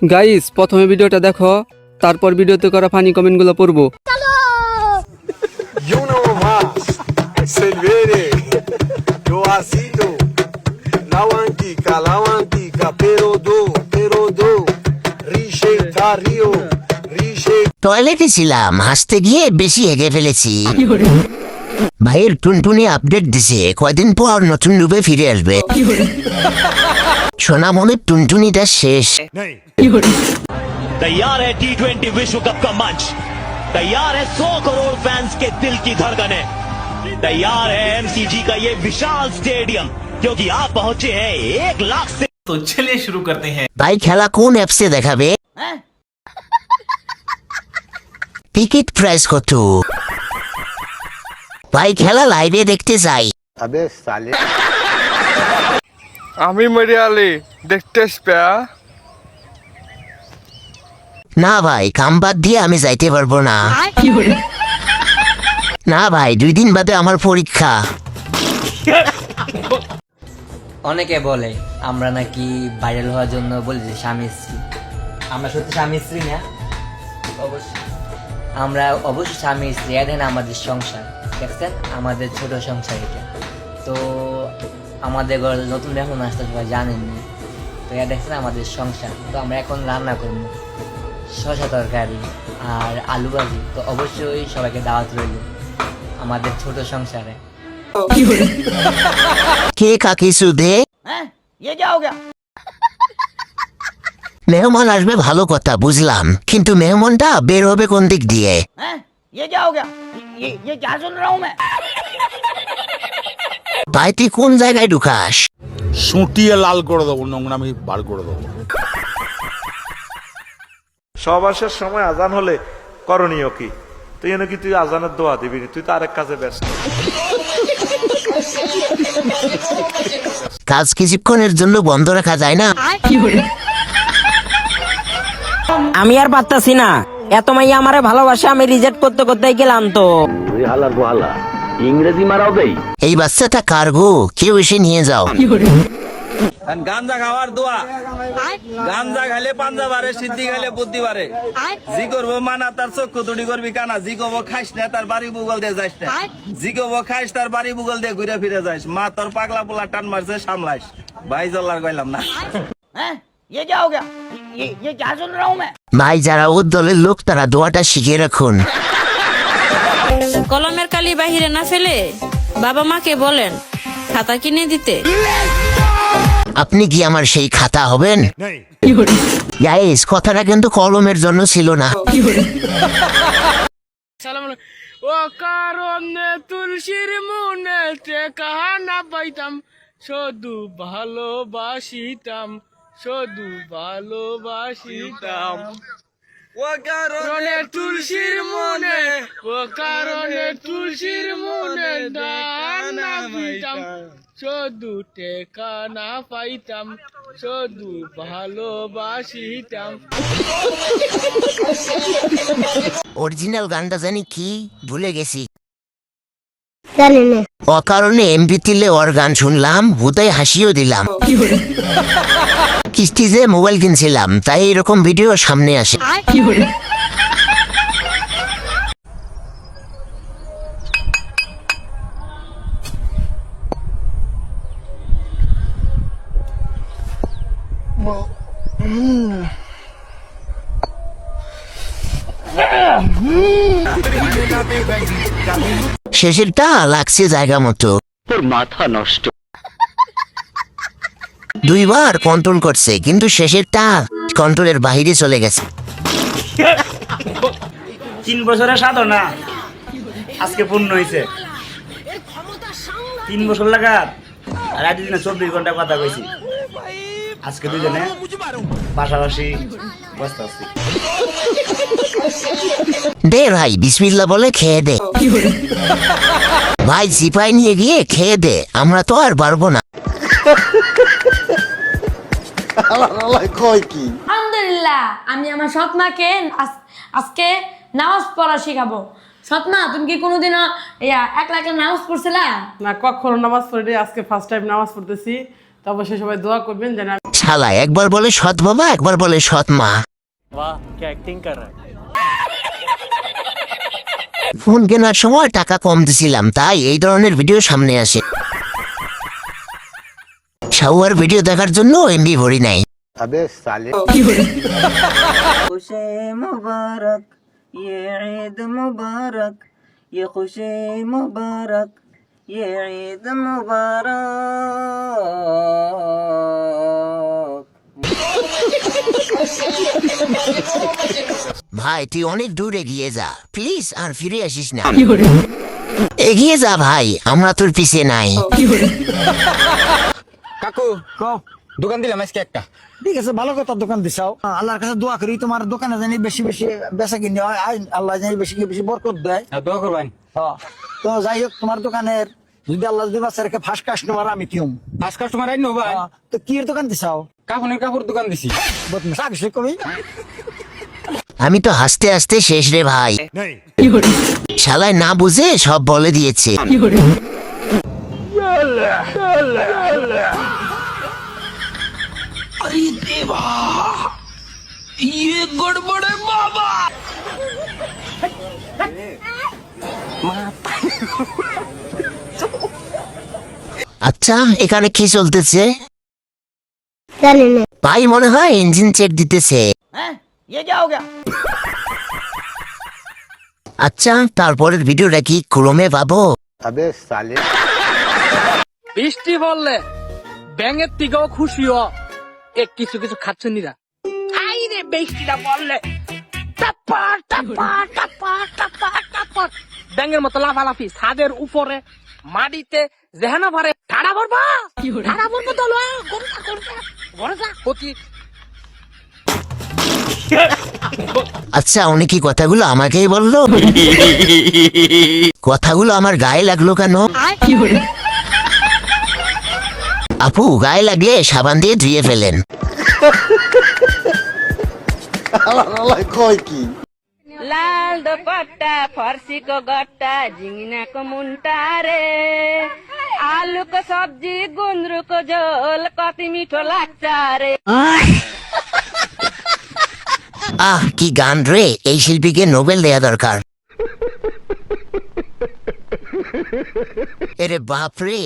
Guys প্রথমে ভিডিওটা দেখো, তারপর ভিডিওতে করা ফানি কমেন্টগুলো পড়বো। You know más, Selvere, yo asido, la antica, pero do, Riche Tario, Riche. টয়লেটে ছিলাম, হাসতে গিয়ে বেশি হেগে ফেলেছি। ভাইয়ের টুনটুনি আপডেট দিছে, কয়দিন পর নতুন রূপে ফিরে আসবে। সোনামণির টুনটুনিটা শেষ। तैयार है T20 विश्व कप का मंच, तैयार है 100 करोड़ फैंस के दिल की धड़कनें, तैयार है MCG का ये विशाल स्टेडियम, क्योंकि आप पहुंचे हैं 1 लाख से। तो चलिए शुरू करते हैं। ভাই খেলা কোন অ্যাপসে দেখাবে? টিকিট প্রাইস কত? ভাই খেলা লাইভে দেখতে চাই। আমি মরিয়ালি দেখতে পেয়া না ভাই, কাম বাদ দিয়ে আমি যাইতে পারবো না। না ভাই, 2 দিন বাদে আমার পরীক্ষা। অনেকে বলে আমরা নাকি ভাইরাল হওয়ার জন্য বলি যে স্বামী স্ত্রী। আমরা সত্যি স্বামী স্ত্রী না, আমরা অবশ্যই স্বামী স্ত্রী। দেখেন আমাদের সংসার, দেখছেন আমাদের ছোট সংসার এটা। তো আমাদের ঘরে নতুন এখন আসতে সবাই জানেননি, তো এটা দেখছেন আমাদের সংসার। তো আমরা এখন রান্না করবো শসা তরকারি আর আলু ভাজি। তো অবশ্যই সবাইকে দাওয়াত রইল আমাদের ছোট সংসারে। কে কাকে সুদে? মেহমান আসবে ভালো কথা বুঝলাম, কিন্তু মেহমানটা বের হবে কোন দিক দিয়ে? ভাই তুই কোন জায়গায় ঢুকাস? সুটিয়ে লাল করে দেবো, নোংরামি বার করে দেবো। সহবাসের সময় আজান হলে করণীয় কি? তুই এনে কি তুই আজানের দোয়া দিবি? তুই তো আরেক কাজে ব্যস্ত। কাজ কিছুক্ষণের জন্য বন্ধ রাখা যায় না? আমি আর পারতাছি না, এত মাইয়া আমারে ভালোবাসে, আমি রিজেক্ট করতে করতে গেলাম। তো ইংরেজি মারাও দেই। এই বাচ্চাটা কার গো? কেউ এসে নিয়ে যাও। গাঞ্জা খাওয়ার দোয়া, গাঞ্জা খাইলে পাঞ্জা বাড়ে, সিদ্ধি খাইলে বুদ্ধি বাড়ে। জি করবো মানা তার চক্ষু তুড়ি করবি কানা, জি করবো খাইস না তার বাড়ি বুগল দিয়ে যাইস না, জি করবো খাইস তার বাড়ি বুগল দিয়ে ঘুরে ফিরে যাইস। মা তোর পাগলা পোলা টান মারছে সামলাইস। ভাই জল্লার কইলাম না। ভাই যারা ওর দলের লোক তারা দোয়াটা শিখে রাখুন। কলমের কালি বাহিরে না ফেলে বাবা মাকে বলেন খাতা কিনে দিতে। আপনি কি আমার সেই খাতা হবেন? গাইস কথাটা কিন্তু কলমের জন্য ছিল না। ও কারণে তুলসীর মনে কাহানা পাইতাম, শুধু ভালোবাসিতাম, শুধু ভালোবাসিতাম। ও কারণে তুলসীর মনে, ও কারণে তুলসীর মনে ডানা পাইতাম, শুধু টেকা না পাইতাম, শুধু ভালোবাসিতাম। অরিজিনাল গানটা জানি কি ভুলে গেছি। অকারণে এমবি তিলে ওর গান শুনলাম, হুদায় হাসিও দিলাম। কিস্তিতে মোবাইল কিনছিলাম, তাই এরকম ভিডিও সামনে আসে। শেষেরটা লাগছে জায়গা মতো। তোর মাথা নষ্ট। 2 বার কন্ট্রোল করছে, কিন্তু শেষেরটা কন্ট্রোলের বাইরে চলে গেছে। 3 বছরের সাধনা আজকে পূর্ণ হয়েছে। 3 বছর লাগাত আর আজ দিনে 24 ঘন্টা কথা কইছি। আজকে দুজনে পাশাপাশি বসতে আছি। দে ভাই বিসমিল্লাহ বলে খেয়ে দে। ভাই সিপাই নিয়ে গিয়ে খেয়ে দে, আমরা তো আর পারবো না। আলহামদুলিল্লাহ, আমি আমার সৎমাকে আজকে নামাজ পড়া শিখাবো। সৎমা, তুমি কি কোনোদিনও একলা একলা নামাজ পড়ছিলা? না, কখনো নামাজ পড়ি, আজকে ফার্স্ট টাইম নামাজ পড়তেছি। তো অবশ্যই সবাই দোয়া করবেন যেন শালা একবার বলে সৎ বাবা, একবার বলে সৎ মা। ফোন কেনার সময় টাকা কম দিছিলাম, তাই এই ধরনের ভিডিও সামনে আসে। শাওয়ার ভিডিও দেখার জন্য এমবি ভরি নাই। খুশি মুবারক ये ईद मुबारक ये खुशी मुबारक ये ईद मुबारक। ভাই তুই অনেক দূর এগিয়ে যা প্লিজ, আর ফিরে আসিস না। এগিয়ে যা ভাই, আমরা তোর পিছিয়ে নাই। কাকু দোকান দিলাম আজকে একটা। ঠিক আছে, ভালো কথা, দোকান দিছাও। আল্লাহর কাছে দোয়া করি তোমার দোকানে জানি বেশি বেশি বেচা কিনে হয়, আল্লাহ জানি বেশি বেশি বরকত দেয়। দোয়া করবেন। তো যাই হোক, তোমার দোকানের যদি আল্লাহ যদি বাচ্চা রেখে ফার্স্ট কাস্টমার আমি কিউম। ফার্স্ট কাস্টমার আইন ভাই। তো কি এর দোকান দিছাও? কাপড় দোকান দিছি। কবি আমি তো হাসতে হাসতে শেষ রে ভাই। শালায় না বুঝে সব বলে দিয়েছে। আচ্ছা এখানে কি চলতেছে? ভাই মনে হয় ইঞ্জিন চেক দিতেছে। আচ্ছা তারপরের ভিডিওটা কি ক্রমে পাবো? বৃষ্টি পড়লে ব্যাঙের থেকেও খুশি হ, কিছু কিছু খাচ্ছে নিরা। আইরে বৃষ্টিটা পড়লে টাপার টাপার টাপার টাপার টাপার ব্যাঙের মতো লাফালাফি ছাদের উপরে মাটিতে যেহানা পারে ঠাড়া ভরবা দল ঘরে যা ক্ষতি। আচ্ছা উনি কি কথাগুলো আমাকেই বললো? কথাগুলো আমার গায়ে লাগলো কেন? আপু গায়ে লাগলে সাবান দিয়ে ধুয়ে ফেলেন। লাল দোপাট্টা ফর্সি কো গट्टा झिंगना को मुंटा रे आलू को सब्जी गुंदरू को झोल कति मिठो लाग्छ रे। আহ কি গান রে, এই শিল্পীকে নোবেল দেয়া দরকার। এরে বাপ রে।